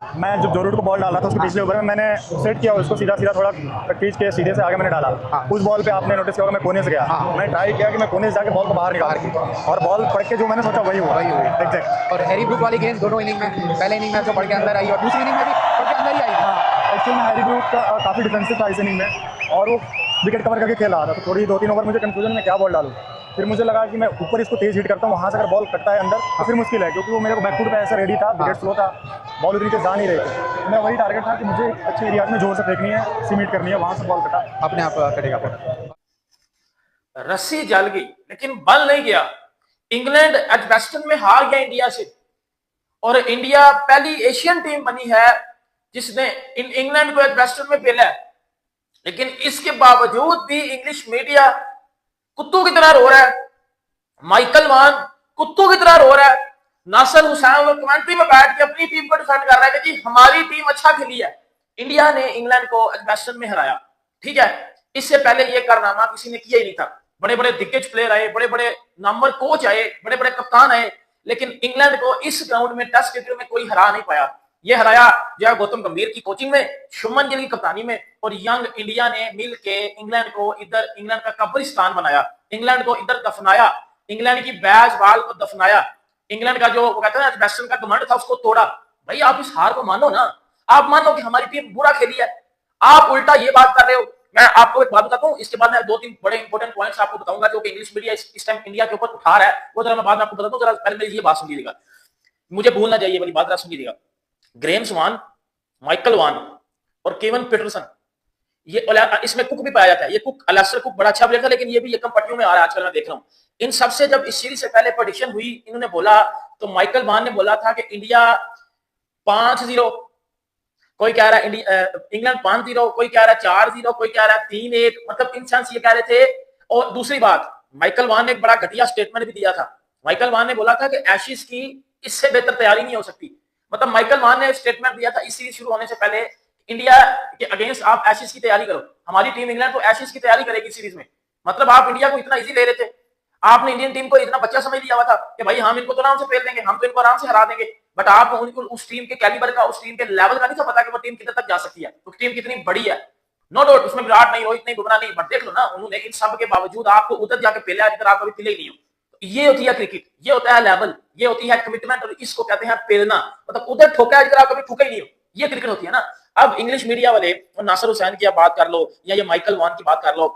मैं जब जोरूट को बॉल डाला था उसके पिछले ओवर में मैंने सेट किया उसको सीधा सीधा थोड़ा खींच के सीधे से आगे मैंने डाला। उस बॉल पे आपने नोटिस किया होगा मैं कोने से गया। मैंने ट्राई किया कि मैं कोने से जाके बॉल को बाहर निकाल और बॉल पड़ के जो मैंने सोचा वही हुआ एग्जैक्ट। और हैरी ब्रूक वाली गेंद दोनों इनिंग में, पहले इनिंग में जो पड़ के अंदर आई और दूसरी इनिंग में भी पड़ के अंदर ही आई। एक्चुअली में हैरी ब्रूक का काफ़ी डिफेंसिव था इस इनिंग में और वो विकेट कवर करके खेल रहा था, तो थोड़ी 2-3 ओवर मुझे कंफ्यूजन में क्या बॉल डालूँ। फिर मुझे लगा कि मैं ऊपर इसको तेज हिट करता हूँ, वहाँ से अगर बॉल कटता है अंदर तो फिर मुश्किल है, क्योंकि वो मेरे को बैकफुट पे ऐसा रेडी था, विकेट स्लो था, बॉल उतनी तेज जा नहीं रही थी। मैं वही टारगेट था कि मुझे अच्छे एरियाज में जोर से फेंकनी है, सीमिट करनी है, वहाँ से बॉल कटा अपने आप कटेगा बॉल। रस्सी जल गई लेकिन बल नहीं गया। इंग्लैंड एजबेस्टन में हार गया इंडिया से और इंडिया पहली एशियन टीम बनी है जिसने इंग्लैंड को एजबेस्टन में पेला है। लेकिन इसके बावजूद भी इंग्लिश मीडिया कुत्तों की तरह रो रहा है, माइकल वान कुत्तों की तरह रो रहा है, नासिर हुसैन वो कमेंट्री में बैठ के अपनी टीम को डिफेंड कर रहा है कि जी हमारी टीम अच्छा खेली है, इंडिया ने इंग्लैंड को एजबेस्टन में हराया। ठीक है, इससे पहले ये कारनामा किसी ने किया ही नहीं था। बड़े बड़े दिग्गज प्लेयर आए, बड़े बड़े नंबर कोच आए, बड़े बड़े कप्तान आए, लेकिन इंग्लैंड को इस ग्राउंड में टेस्ट क्रिकेट में कोई हरा नहीं पाया। ये हराया जो है गौतम गंभीर की कोचिंग में, शुभमन गिल की कप्तानी में और यंग इंडिया ने मिल के इंग्लैंड को इधर इंग्लैंड का कब्रिस्तान बनाया, इंग्लैंड को इधर दफनाया, इंग्लैंड की बैज बाल को दफनाया, इंग्लैंड का जो वो कहते हैं ना वेस्टर्न का घमंड था उसको तोड़ा। भाई आप इस हार को मानो ना, आप मानो कि हमारी टीम बुरा खेली है, आप उल्टा ये बात कर रहे हो। मैं आपको एक बात बताता हूँ, इसके बाद मैं 2-3 बड़े इंपॉर्टेंट पॉइंट्स आपको बताऊंगा जो कि इंग्लिश मीडिया इस टाइम इंडिया के ऊपर उठा रहा है, वो जरा मैं बाद में आपको बताता हूँ। जरा पहले मेरी ये बात सुन लीजिएगा, मुझे भूलना चाहिए वाली बात सुन लीजिएगा। ग्रेम स्वान, माइकल वान और केवन पीटरसन, ये इसमें कुक भी पाया जाता है। ये कुक अलेस्टर कुक बड़ा अच्छा प्लेयर था, लेकिन ये भी एकदम पट्टियों में आ रहा है आजकल, मैं देख रहा हूँ। इन सबसे जब इस सीरीज से पहले प्रेडिक्शन हुई, इन्होंने बोला तो माइकल वान ने बोला था कि इंडिया 5-0, कोई कह रहा है इंग्लैंड 5-0, कोई कह रहा है 4-0, कोई कह रहा है 3-1, मतलब इन सेंस ये कह रहे थे। और दूसरी बात, माइकल वान ने एक बड़ा घटिया स्टेटमेंट भी दिया था। माइकल वान ने बोला था कि एशेज की इससे बेहतर तैयारी नहीं हो सकती। मतलब माइकल वान ने स्टेटमेंट दिया था इस सीरीज शुरू होने से पहले, इंडिया के अगेंस्ट आप एशेज की तैयारी करो, हमारी टीम इंग्लैंड तो एशेज की तैयारी करेगी सीरीज में। मतलब आप इंडिया को इतना इजी ले रहे थे, आपने इंडियन टीम को इतना बच्चा समझ लिया हुआ था कि भाई हम इनको तो आराम से फेल देंगे, हम तो इनको आराम से हरा देंगे। बट आप उनको उस टीम के कैलिबर का, उस टीम के लेवल का नहीं था पता कि वो टीम किधर तक जा सकती है, तो टीम कितनी बड़ी है। नो डाउट उसमें विराट नहीं, रोहित नहीं, बुमराह नहीं, बट देख लो ना, उन्होंने इन सब के बावजूद आपको उधर जाके पेला जिधर आप कभी पिले ही नहीं हो। ये होती है क्रिकेट, ये होता है लेवल, ये होती है कमिटमेंट, और इसको कहते हैं पेलना। मतलब उधर ठोका है जिधर आप कभी ठोके ही नहीं हो, ये क्रिकेट होती है ना। अब इंग्लिश मीडिया वाले नासिर हुसैन की आप बात कर लो या ये माइकल वान की बात कर लो,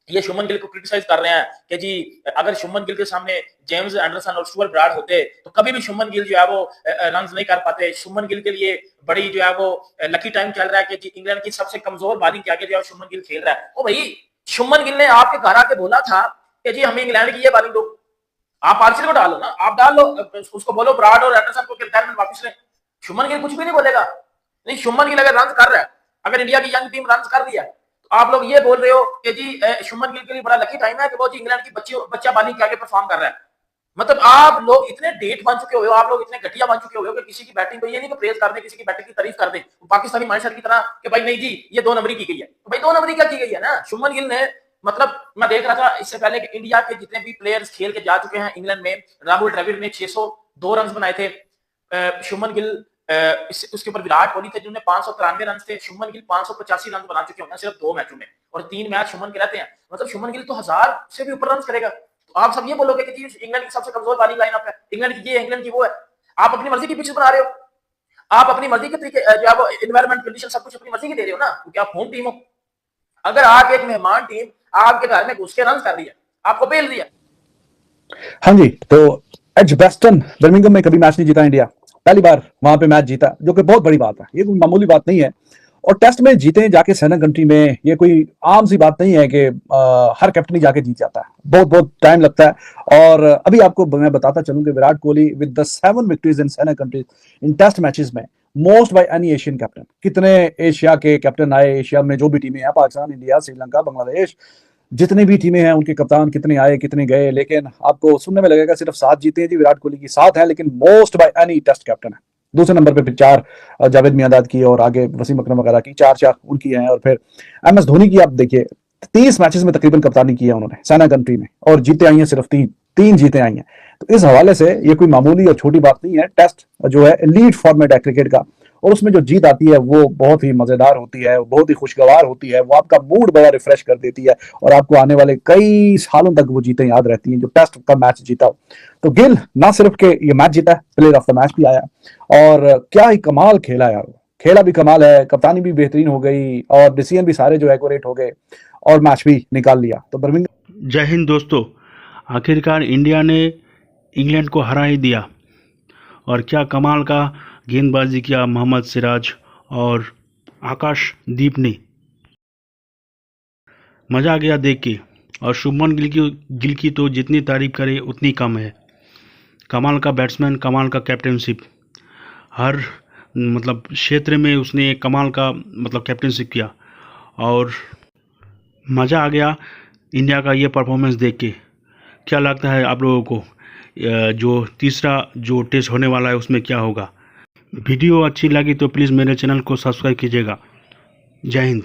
ये शुभमन गिल को क्रिटिसाइज कर रहे हैं कि जी अगर शुभमन गिल के सामने जेम्स एंडरसन और स्टुअर्ट ब्राड होते तो कभी भी शुभमन गिल जो है वो रन नहीं कर पाते। शुभमन गिल के लिए बड़ी जो है वो लकी टाइम चल रहा है कि जी इंग्लैंड की सबसे कमजोर बॉलिंग के आगे जो है शुभमन गिल खेल रहा है। ओ भाई, शुभमन गिल ने आपके घर आके बोला था कि जी हमें इंग्लैंड की ये बॉलिंग दो, आप आर्चर को डालो ना, आप डाल लो, उसको बोलो ब्राड और एंडरसन को रिटायरमेंट वापस लें। शुभमन गिल कुछ भी नहीं बोलेगा। नहीं, शुभमन गिल अगर रन कर रहा है, अगर इंडिया की यंग टीम रन कर रही है, तो आप लोग ये बोल रहे हो कि जी शुभमन गिल के लिए बड़ा लकी टाइम है कि वो जी इंग्लैंड की बच्चा बॉलिंग के आगे परफॉर्म कर रहा है। मतलब आप लोग इतने डेट बन चुके हो, आप लोग इतने घटिया बन चुके हो कि किसी की बैटिंग को ये नहीं कि प्रेज कर दें, किसी की बैटिंग की तारीफ कर दें पाकिस्तानी माइंडसेट की तरह कि भाई नहीं जी ये 2 नंबरी की गई है। तो भाई 2 नंबरी क्या की गई है ना, शुभमन गिल ने, मतलब मैं देख रहा था इससे पहले कि इंडिया के जितने भी प्लेयर्स खेल के जा चुके हैं इंग्लैंड में, राहुल द्रविड़ ने 602 रन बनाए थे, शुभमन गिल उसके ऊपर विराट कोहली थे जिन्होंने 593 रन थे, शुभमन गिल 585 रन बना चुके हैं सिर्फ 2 मैचों में, और 3 मैच शुभमन के रहते हैं। मतलब शुभमन गिल तो 1000 से भी ऊपर रन करेगा। तो आप सब ये बोलोगे कि जी इंग्लैंड की सबसे कमजोर बॉलिंग लाइनअप है, इंग्लैंड की ये है, इंग्लैंड की वो है। आप अपनी मर्जी की पिच बना रहे हो, आप अपनी मर्जी के तरीके जो है वो एनवायरमेंट कंडीशन सब कुछ अपनी मर्जी की दे रहे हो ना, क्योंकि आप होम टीम हो। अगर आप एक मेहमान टीम आपके घर में घुस के रन कर रही है, आपको पेल रही है। हाँ जी, तो एजबेस्टन बर्मिंघम में कभी मैच नहीं जीता इंडिया, पहली बार वहां पे मैच जीता, जो कि बहुत बड़ी बात है, ये कोई मामूली बात नहीं है। और टेस्ट में जीते जाके सेना कंट्री में, ये कोई आम सी बात नहीं है कि हर कैप्टन ही जाके जीत जाता है, बहुत बहुत टाइम लगता है। और अभी आपको मैं बताता चलूं कि Virat Kohli with the 7 victories in SENA countries in test matches में, most by any Asian captain. कितने एशिया के कैप्टन आए, एशिया में जो भी टीमें हैं, पाकिस्तान, इंडिया, श्रीलंका, बांग्लादेश, जितनी भी टीमें हैं उनके कप्तान कितने आए कितने गए, लेकिन आपको सुनने में लगेगा सिर्फ 7 जीते हैं जी विराट कोहली की, 7 है, लेकिन most by any test captain है। दूसरे नंबर पे फिर 4 जावेद मियांदाद की, और आगे वसीम अकरम वगैरह की 4 उनकी हैं। और फिर MS धोनी की आप देखिए, 30 मैचेस में तकरीबन कप्तानी की है उन्होंने सेना कंट्री में, और जीते आई हैं सिर्फ 3 जीते आई हैं। तो इस हवाले से ये कोई मामूली और छोटी बात नहीं है। टेस्ट जो है एलीट फॉर्मेट है क्रिकेट का, और उसमें जो जीत आती है वो बहुत ही मजेदार होती है, बहुत ही खुशगवार होती है, वो आपका मूड बड़ा रिफ्रेश कर देती है और आपको आने वाले कई सालों तक वो जीतें याद रहती हैं जो टेस्ट का मैच जीता हो। तो गिल ना सिर्फ के ये मैच जीता है, प्लेयर ऑफ द मैच भी आया और क्या ही कमाल खेला यार, खेला भी कमाल है, कप्तानी भी बेहतरीन हो गई और डिसीजन भी सारे जो एक्यूरेट हो गए और मैच भी निकाल लिया। तो बर्मिंघम जय हिंद दोस्तों, आखिरकार इंडिया ने इंग्लैंड को हरा ही दिया और क्या कमाल का गेंदबाजी किया मोहम्मद सिराज और आकाशदीप ने, मज़ा आ गया देख के। और शुभमन गिल की तो जितनी तारीफ करे उतनी कम है। कमाल का बैट्समैन, कमाल का कैप्टनशिप, हर मतलब क्षेत्र में उसने कमाल का मतलब कैप्टनशिप किया और मज़ा आ गया इंडिया का ये परफॉर्मेंस देख के। क्या लगता है आप लोगों को जो तीसरा जो टेस्ट होने वाला है उसमें क्या होगा? वीडियो अच्छी लगी तो प्लीज़ मेरे चैनल को सब्सक्राइब कीजिएगा। जय हिंद।